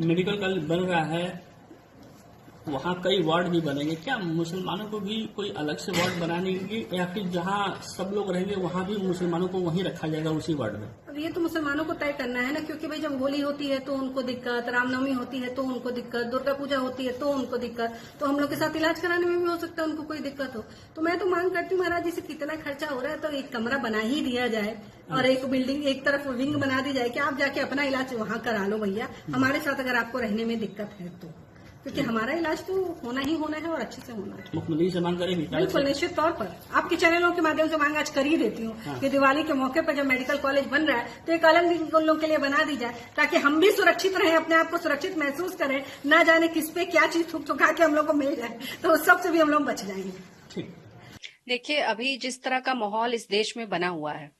Medical college बन रहा है, वहाँ कई वार्ड भी बनेंगे। क्या मुसलमानों को भी कोई अलग से वार्ड बनाने की, या फिर जहाँ सब लोग रहेंगे वहाँ भी मुसलमानों को वहीं रखा जाएगा उसी वार्ड में? अब ये तो मुसलमानों को तय करना है ना, क्योंकि भाई जब होली होती है तो उनको दिक्कत, रामनवमी होती है तो उनको दिक्कत, दुर्गा पूजा होती है तो उनको दिक्कत, तो हम लोग के साथ इलाज कराने में भी हो सकता है उनको कोई दिक्कत हो। तो मैं तो मांग करती हूँ महाराज जी से, कितना खर्चा हो रहा है तो एक कमरा बना ही दिया जाए और एक बिल्डिंग, एक तरफ विंग बना दी जाए कि आप जाके अपना इलाज वहाँ करा लो भैया, हमारे साथ अगर आपको रहने में दिक्कत है तो, क्योंकि हमारा इलाज तो होना ही होना है और अच्छे से होना है। मुख्यमंत्री से मांग करेंगे? बिल्कुल, निश्चित तौर पर आपके चैनलों के माध्यम से मांग आज कर ही देती हूँ कि दिवाली के मौके पर जब मेडिकल कॉलेज बन रहा है तो एक अलग उन लोगों के लिए बना दी जाए, ताकि हम भी सुरक्षित रहें, अपने आप को सुरक्षित महसूस करें, ना जाने किस पे क्या चीज थूक थुका के हम लोग को मिल जाए, तो उस सब से भी हम लोग बच जाएंगे। ठीक। देखिए, अभी जिस तरह का माहौल इस देश में बना हुआ है,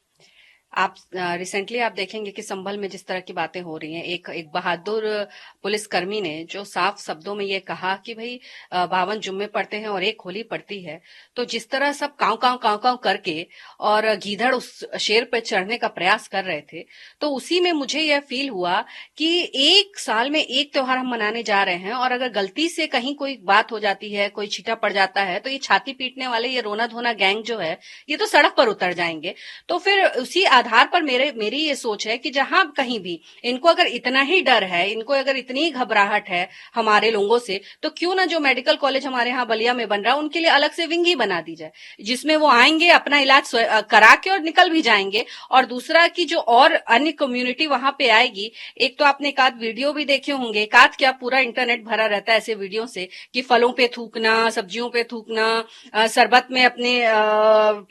आप रिसेंटली आप देखेंगे कि संभल में जिस तरह की बातें हो रही हैं, एक बहादुर पुलिसकर्मी ने जो साफ शब्दों में ये कहा कि भाई 52 जुम्मे पड़ते हैं और एक होली पड़ती है, तो जिस तरह सब कांव कांव करके और गीदड़ उस शेर पे चढ़ने का प्रयास कर रहे थे, तो उसी में मुझे यह फील हुआ कि एक साल में एक त्योहार हम मनाने जा रहे हैं और अगर गलती से कहीं कोई बात हो जाती है, कोई छीटा पड़ जाता है, तो ये छाती पीटने वाले, ये रोना धोना गैंग जो है, ये तो सड़क पर उतर जाएंगे। तो फिर उसी आधार पर मेरी ये सोच है कि जहां कहीं भी इनको अगर इतना ही डर है, इनको अगर इतनी ही घबराहट है हमारे लोगों से, तो क्यों ना जो मेडिकल कॉलेज हमारे यहाँ बलिया में बन रहा है उनके लिए अलग से विंग ही बना दी जाए, जिसमें वो आएंगे, अपना इलाज करा के और निकल भी जाएंगे। और दूसरा कि जो और अन्य कम्युनिटी वहां पे आएगी, एक तो आपने एक आध वीडियो भी देखे होंगे, एक आध क्या पूरा इंटरनेट भरा रहता है ऐसे वीडियो से कि फलों पे थूकना, सब्जियों पे थूकना, शरबत में अपने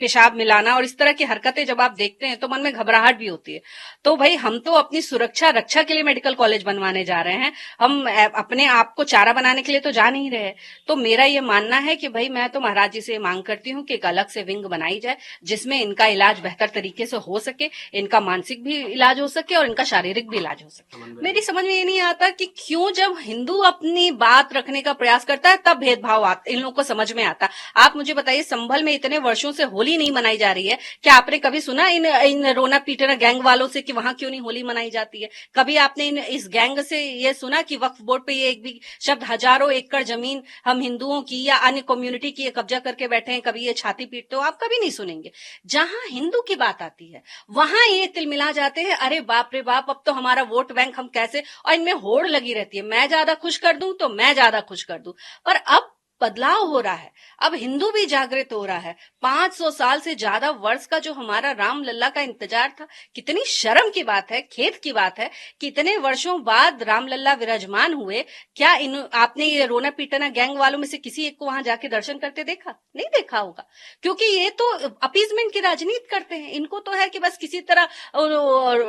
पेशाब मिलाना और इस तरह की हरकतें जब आप देखते हैं तो मन में घबराहट भी होती है। तो भाई हम तो अपनी सुरक्षा रक्षा के लिए मेडिकल कॉलेज बनवाने जा रहे हैं, हम अपने आप को चारा बनाने के लिए तो जा नहीं रहे। तो मेरा ये मानना है कि भाई मैं तो महाराज जी से मांग करती हूँ कि एक अलग से विंग बनाई जाए जिसमें इनका इलाज बेहतर तरीके से हो सके, इनका मानसिक भी इलाज हो सके और इनका शारीरिक भी इलाज हो सके। मेरी समझ में ये नहीं आता कि क्यों जब हिंदू अपनी बात रखने का प्रयास करता है तब भेदभाव इन लोगों को समझ में आता। आप मुझे बताइए, संभल में इतने वर्षों से होली नहीं मनाई जा रही है, क्या आपने कभी सुना इन रोना पीटना गैंग वालों से कि वहां क्यों नहीं होली मनाई जाती है? कभी आपने इस गैंग से ये सुना कि वक्फ बोर्ड पे ये एक भी शब्द, हजारों एकड़ जमीन हम हिंदुओं की या अन्य कम्युनिटी की कब्जा करके बैठे हैं, कभी ये छाती पीटते हो? आप कभी नहीं सुनेंगे। जहां हिंदू की बात आती है वहां ये तिलमिला जाते हैं, अरे बाप रे बाप, अब तो हमारा वोट बैंक हम कैसे, और इनमें होड़ लगी रहती है, मैं ज्यादा खुश कर दूं तो मैं ज्यादा खुश कर दूं। पर अब बदलाव हो रहा है, अब हिंदू भी जागृत हो रहा है। 500 साल से ज्यादा वर्ष का जो हमारा राम लल्ला का इंतजार था, कितनी शर्म की बात है, खेद की बात है कि इतने वर्षों बाद राम लल्ला विराजमान हुए। क्या आपने ये रोना पीटना गैंग वालों में से किसी एक को वहां जाके दर्शन करते देखा? नहीं देखा होगा, क्योंकि ये तो अपीजमेंट की राजनीति करते हैं। इनको तो है कि बस किसी तरह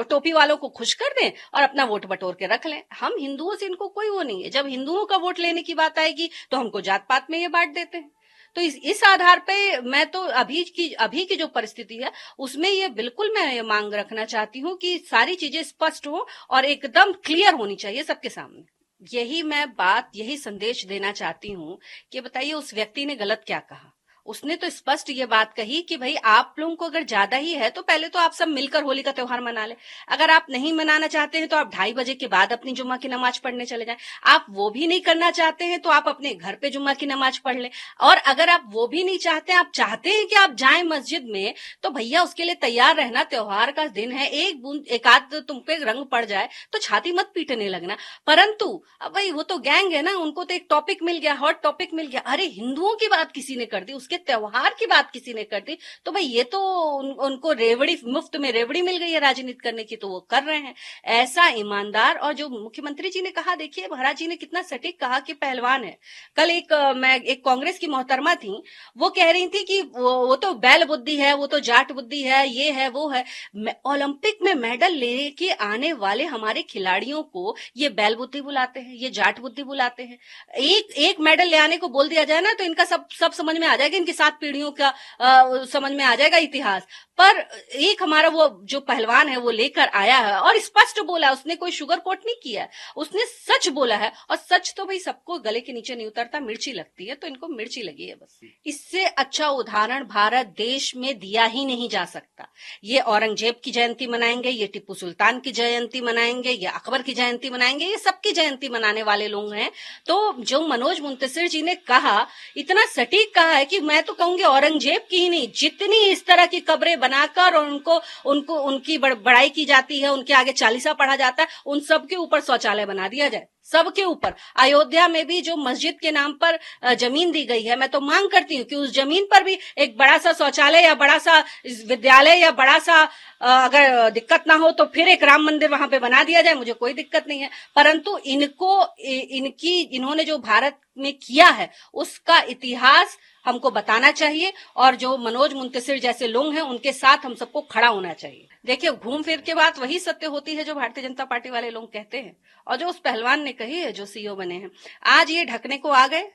टोपी वालों को खुश कर दें और अपना वोट बटोर के रख लें। हम हिंदुओं से इनको कोई वो नहीं है। जब हिंदुओं का वोट लेने की बात आएगी तो हमको जात पात में ये बांट देते हैं। तो इस आधार पे मैं तो अभी की जो परिस्थिति है उसमें ये बिल्कुल मैं ये मांग रखना चाहती हूँ कि सारी चीजें स्पष्ट हो और एकदम क्लियर होनी चाहिए सबके सामने। यही संदेश देना चाहती हूँ कि बताइए उस व्यक्ति ने गलत क्या कहा। उसने तो स्पष्ट ये बात कही कि भाई आप लोगों को अगर ज्यादा ही है तो पहले तो आप सब मिलकर होली का त्योहार मना ले। अगर आप नहीं मनाना चाहते हैं तो आप 2:30 बजे के बाद अपनी जुम्मा की नमाज पढ़ने चले जाएं। आप वो भी नहीं करना चाहते हैं तो आप अपने घर पे जुम्मा की नमाज पढ़ लें। और अगर आप वो भी नहीं चाहते, आप चाहते हैं कि आप जाएं मस्जिद में, तो भैया उसके लिए तैयार रहना। त्योहार का दिन है, एक बूंद एक आध तुम पे रंग पड़ जाए तो छाती मत पीटने लगना। परंतु अब भाई वो तो गैंग है ना, उनको तो एक टॉपिक मिल गया, हॉट टॉपिक मिल गया। अरे हिंदुओं की बात किसी ने कर दी, उसके त्योहार की बात किसी ने कर दी, तो भाई ये तो उनको रेवड़ी, मुफ्त में रेवड़ी मिल गई है राजनीति करने की, तो वो कर रहे हैं। ऐसा ईमानदार, और जो मुख्यमंत्री जी ने कहा, देखिए महाराज जी ने कितना सटीक कहा कि पहलवान है। कल एक कांग्रेस की मोहतरमा थी, वो कह रही थी कि वो तो बैल बुद्धि है, वो तो जाट बुद्धि है, ये है वो है। ओलंपिक में मेडल लेके आने वाले हमारे खिलाड़ियों को ये बैल बुद्धि बुलाते हैं, ये जाट बुद्धि बुलाते हैं। एक मेडल ले आने को बोल दिया जाए ना तो इनका सब समझ में आ जाएगा, इनकी 7 पीढ़ियों का समझ में आ जाएगा इतिहास। पर एक हमारा वो जो पहलवान है वो लेकर आया है और स्पष्ट बोला, उसने कोई शुगर कोट नहीं किया, उसने सच बोला है। और सच तो भाई सबको गले के नीचे नहीं उतरता, मिर्ची लगती है, तो इनको मिर्ची लगी है बस। इससे अच्छा उदाहरण भारत देश में दिया ही नहीं जा सकता। ये औरंगजेब की जयंती मनाएंगे, ये टिप्पू सुल्तान की जयंती मनाएंगे, ये अकबर की जयंती मनाएंगे, ये सबकी जयंती मनाने वाले लोग हैं। तो जो मनोज मुंतशिर जी ने कहा, इतना सटीक कहा है कि मैं तो कहूंगी औरंगजेब की ही नहीं, जितनी इस तरह की कब्रें बनाकर और उनको उनकी बड़ाई की जाती है, उनके आगे चालीसा पढ़ा जाता है, उन सब के ऊपर शौचालय बना दिया जाए, सबके ऊपर। अयोध्या में भी जो मस्जिद के नाम पर जमीन दी गई है, मैं तो मांग करती हूँ कि उस जमीन पर भी एक बड़ा सा शौचालय या बड़ा सा विद्यालय या बड़ा सा अगर दिक्कत ना हो तो फिर एक राम मंदिर वहां पे बना दिया जाए, मुझे कोई दिक्कत नहीं है। परंतु इन्होंने जो भारत में किया है उसका इतिहास हमको बताना चाहिए और जो मनोज मुंतशिर जैसे लोग हैं उनके साथ हम सबको खड़ा होना चाहिए। देखिए, घूम फिर के बात वही सत्य होती है जो भारतीय जनता पार्टी वाले लोग कहते हैं और जो उस पहलवान ने कही है, जो सीईओ बने हैं। आज ये ढकने को आ गए,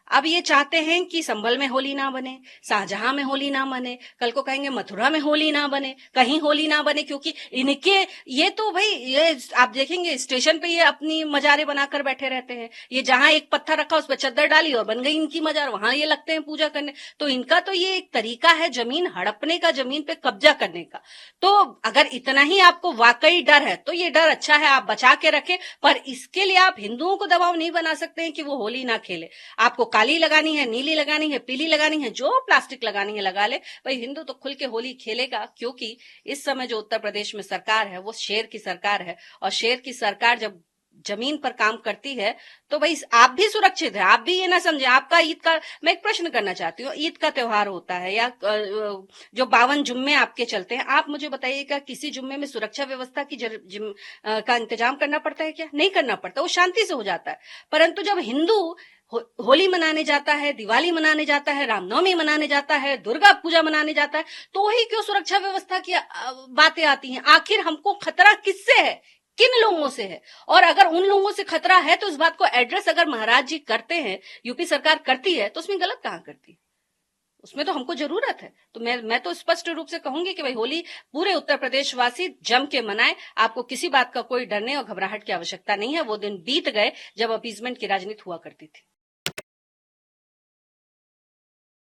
अब ये चाहते हैं कि संभल में होली ना बने, शाहजहां में होली ना बने, कल को कहेंगे मथुरा में होली ना बने, कहीं होली ना बने, क्योंकि इनके ये तो भाई ये आप देखेंगे स्टेशन पे ये अपनी मजारें बनाकर बैठे रहते हैं। ये जहां एक पत्थर रखा उस पर चद्दर डाली और बन गई इनकी मजार, वहां ये लगते हैं पूजा करने। तो इनका तो ये एक तरीका है जमीन हड़पने का, जमीन पे कब्जा करने का। तो अगर इतना ही आपको वाकई डर है तो ये डर अच्छा है, आप बचा के रखें, पर इसके लिए आप हिंदुओं को दबाव नहीं बना सकते हैं कि वो होली ना खेले। आपको काली लगानी है, नीली लगानी है, पीली लगानी है, जो प्लास्टिक लगानी है लगा ले, भाई हिंदू तो खुल के होली खेलेगा। क्योंकि इस समय जो उत्तर प्रदेश में सरकार है वो शेर की सरकार है और शेर की सरकार जब जमीन पर काम करती है तो भाई आप भी सुरक्षित है। आप भी ये ना समझे आपका ईद का, मैं एक प्रश्न करना चाहती हूँ, ईद का त्योहार होता है या जो 52 जुम्मे आपके चलते हैं, आप मुझे बताइएगा किसी जुम्मे में सुरक्षा व्यवस्था की का इंतजाम करना पड़ता है क्या? नहीं करना पड़ता, वो शांति से हो जाता है। परंतु जब हिंदू होली मनाने जाता है, दिवाली मनाने जाता है, रामनवमी मनाने जाता है, दुर्गा पूजा मनाने जाता है, तो ही क्यों सुरक्षा व्यवस्था की बातें आती हैं? आखिर हमको खतरा किससे है, किन लोगों से है? और अगर उन लोगों से खतरा है तो इस बात को एड्रेस अगर महाराज जी करते हैं, यूपी सरकार करती है, तो उसमें गलत कहां करती है? उसमें तो हमको जरूरत है। तो मैं तो स्पष्ट रूप से कहूंगी कि भाई होली पूरे उत्तर प्रदेश वासी जम के मनाएं, आपको किसी बात का कोई डरने और घबराहट की आवश्यकता नहीं है। वो दिन बीत गए जब अपीजमेंट की राजनीति हुआ करती थी।